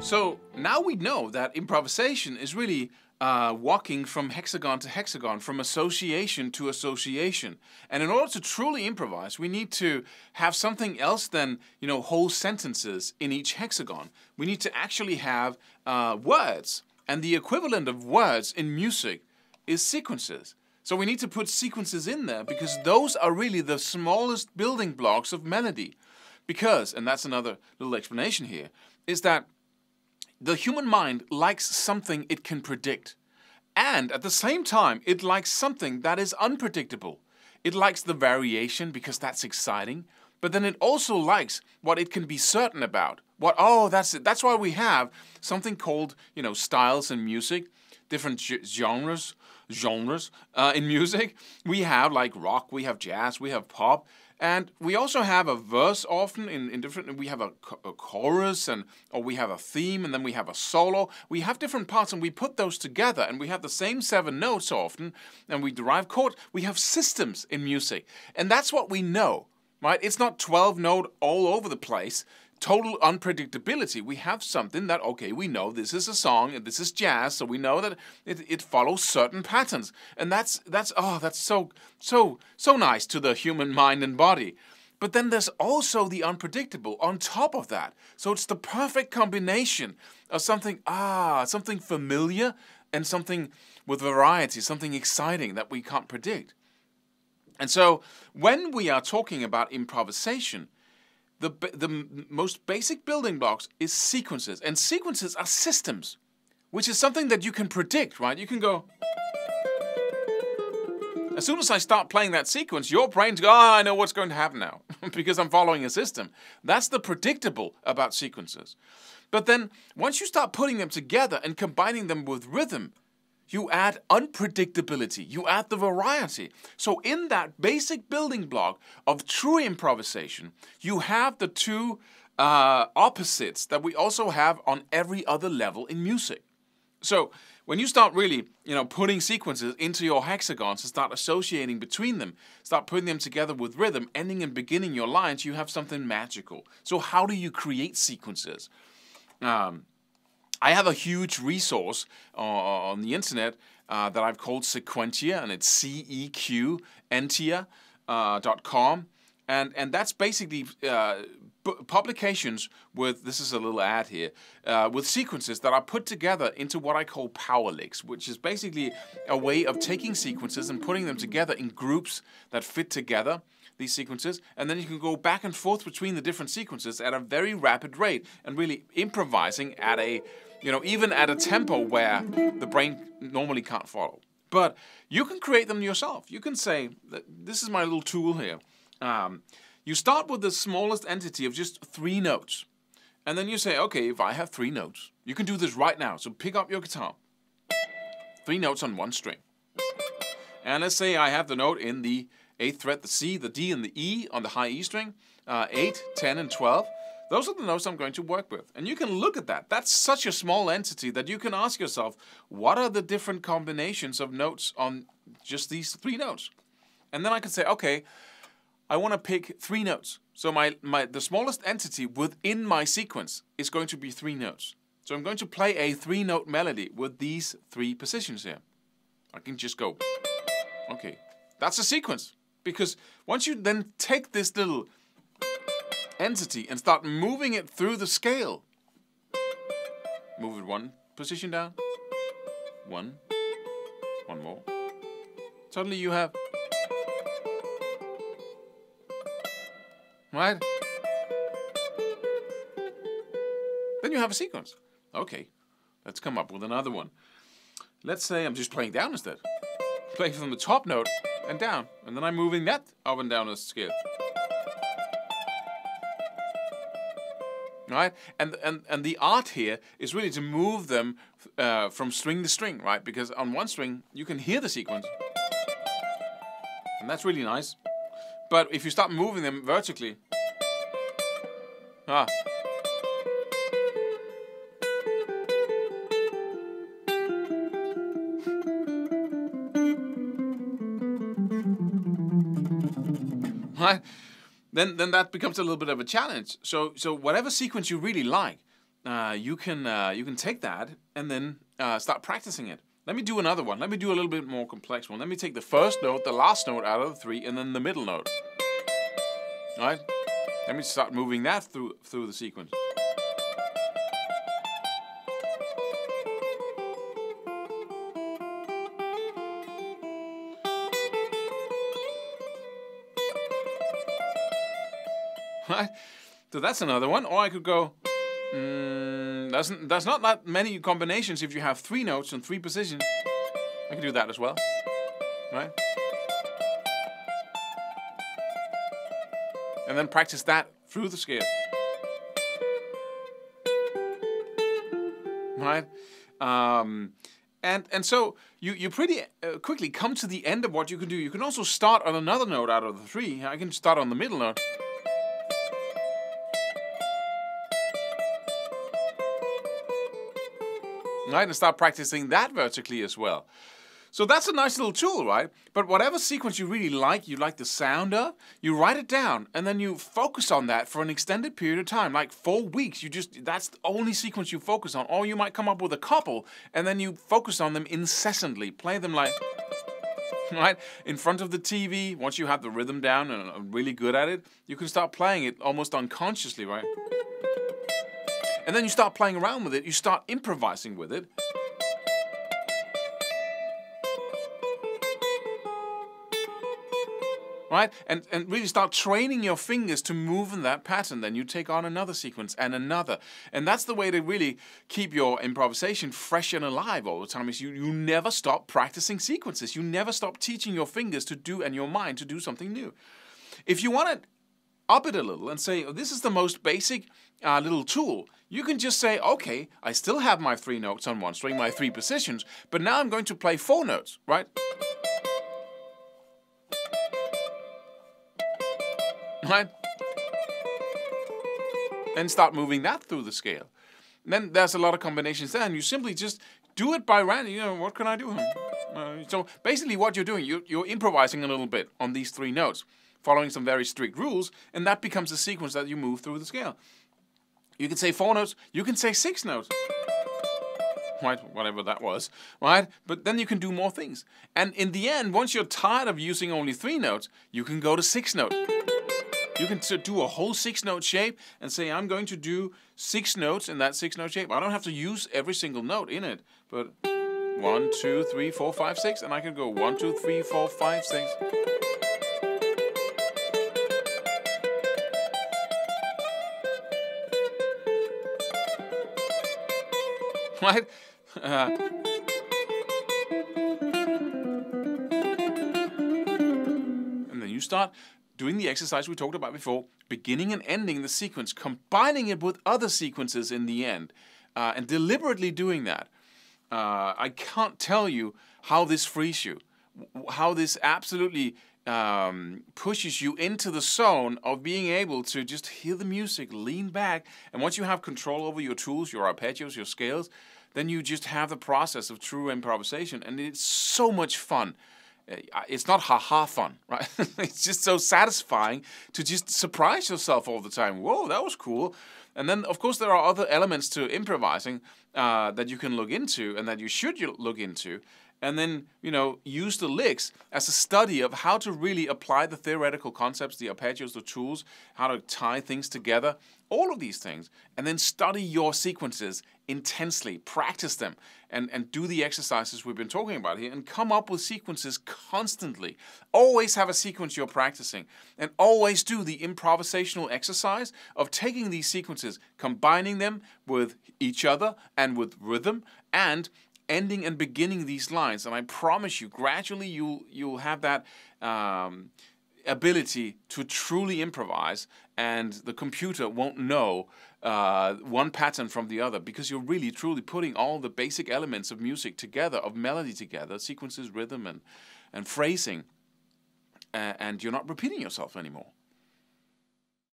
So now we know that improvisation is really walking from hexagon to hexagon, from association to association. And in order to truly improvise, we need to have something else than, whole sentences in each hexagon. We need to actually have words. And the equivalent of words in music is sequences. So we need to put sequences in there because those are really the smallest building blocks of melody. Because, and that's another little explanation here, is that the human mind likes something it can predict. And at the same time, it likes something that is unpredictable. It likes the variation because that's exciting. But then it also likes what it can be certain about. That's why we have something called, styles in music, different genres in music. We have like rock, we have jazz, we have pop. And we also have a verse often in different, we have a chorus or we have a theme and then we have a solo. We have different parts and we put those together and we have the same 7 notes often and we derive chords. We have systems in music and that's what we know, right? It's not 12 note all over the place. Total unpredictability. We have something that, okay, we know this is a song and this is jazz, so we know that it follows certain patterns. And that's so nice to the human mind and body. But then there's also the unpredictable on top of that. So it's the perfect combination of something familiar and something with variety, something exciting that we can't predict. And so when we are talking about improvisation, the most basic building blocks is sequences. And sequences are systems, which is something that you can predict, right? You can go, as soon as I start playing that sequence, your brain's go, I know what's going to happen now, because I'm following a system. That's the predictable about sequences. But then, once you start putting them together and combining them with rhythm, you add unpredictability, you add the variety. So in that basic building block of true improvisation, you have the two opposites that we also have on every other level in music. So when you start really, putting sequences into your hexagons and start associating between them, start putting them together with rhythm, ending and beginning your lines, you have something magical. So how do you create sequences? I have a huge resource on the internet that I've called Sequentia, and it's CEQentia.com. And that's basically publications with, this is a little ad here, with sequences that are put together into what I call power licks, which is basically a way of taking sequences and putting them together in groups that fit together, these sequences, and then you can go back and forth between the different sequences at a very rapid rate and really improvising at a, even at a tempo where the brain normally can't follow. But you can create them yourself. You can say, this is my little tool here. You start with the smallest entity of just 3 notes. And then you say, okay, if I have 3 notes, you can do this right now. So pick up your guitar. 3 notes on 1 string. And let's say I have the note in the 8th fret, the C, the D, and the E on the high E string. 8, 10, and 12. Those are the notes I'm going to work with. And you can look at that. That's such a small entity that you can ask yourself, what are the different combinations of notes on just these 3 notes? And then I can say, okay, I want to pick 3 notes. So the smallest entity within my sequence is going to be 3 notes. So I'm going to play a 3-note melody with these 3 positions here. I can just go, okay, that's a sequence. Because once you then take this little entity and start moving it through the scale, move it 1 position down, 1 more. Suddenly you have, right? Then you have a sequence. Okay, let's come up with another one. Let's say I'm just playing down instead. Playing from the top note and down, and then I'm moving that up and down the scale. Right? And the art here is really to move them from string to string, right? Because on 1 string, you can hear the sequence. And that's really nice. But if you start moving them vertically, right? Then that becomes a little bit of a challenge. So whatever sequence you really like, you can take that and then start practicing it. Let me do another one. Let me do a little bit more complex one. Let me take the first note, the last note out of the three, and then the middle note. All right? Let me start moving that through the sequence. Right? So that's another one. Or I could go. There's not that many combinations if you have 3 notes and 3 positions. I can do that as well. Right? And then practice that through the scale. Right? And so you pretty quickly come to the end of what you can do. You can also start on another note out of the 3. I can start on the middle note. Right, and start practicing that vertically as well. So that's a nice little tool, right? But whatever sequence you really like, you like the sound of, you write it down and then you focus on that for an extended period of time, like 4 weeks. That's the only sequence you focus on. Or you might come up with a couple and then you focus on them incessantly. Play them like, right, in front of the TV. Once you have the rhythm down and are really good at it, you can start playing it almost unconsciously, right? And then you start playing around with it, you start improvising with it. Right? And really start training your fingers to move in that pattern. Then you take on another sequence and another. And that's the way to really keep your improvisation fresh and alive all the time, is you never stop practicing sequences. You never stop teaching your fingers to do and your mind to do something new. If you want to up it a little and say, oh, this is the most basic little tool, you can just say, okay, I still have my 3 notes on one string, my 3 positions, but now I'm going to play 4 notes, right? Right? And start moving that through the scale. And then there's a lot of combinations there, and you simply just do it by random. You know, what can I do? So basically what you're doing, you're improvising a little bit on these 3 notes, following some very strict rules, and that becomes a sequence that you move through the scale. You can say 4 notes, you can say 6 notes. Right, whatever that was, right? But then you can do more things. And in the end, once you're tired of using only 3 notes, you can go to 6 notes. You can do a whole 6-note shape and say, I'm going to do 6 notes in that 6-note shape. I don't have to use every single note in it, but 1, 2, 3, 4, 5, 6, and I can go 1, 2, 3, 4, 5, 6. Right? And then you start doing the exercise we talked about before, beginning and ending the sequence, combining it with other sequences in the end, and deliberately doing that. I can't tell you how this frees you, how this absolutely pushes you into the zone of being able to just hear the music, lean back, and once you have control over your tools, your arpeggios, your scales, then you just have the process of true improvisation, and it's so much fun. It's not ha-ha fun, right? It's just so satisfying to just surprise yourself all the time. Whoa, that was cool. And then, of course, there are other elements to improvising that you can look into and that you should look into. And then, you know, use the licks as a study of how to really apply the theoretical concepts, the arpeggios, the tools, how to tie things together, all of these things. And then study your sequences intensely, practice them, and do the exercises we've been talking about here, and come up with sequences constantly. Always have a sequence you're practicing, and always do the improvisational exercise of taking these sequences, combining them with each other and with rhythm, and ending and beginning these lines. And I promise you, gradually you'll have that ability to truly improvise, and the computer won't know one pattern from the other, because you're really truly putting all the basic elements of music together, of melody together, sequences, rhythm, and phrasing, and you're not repeating yourself anymore.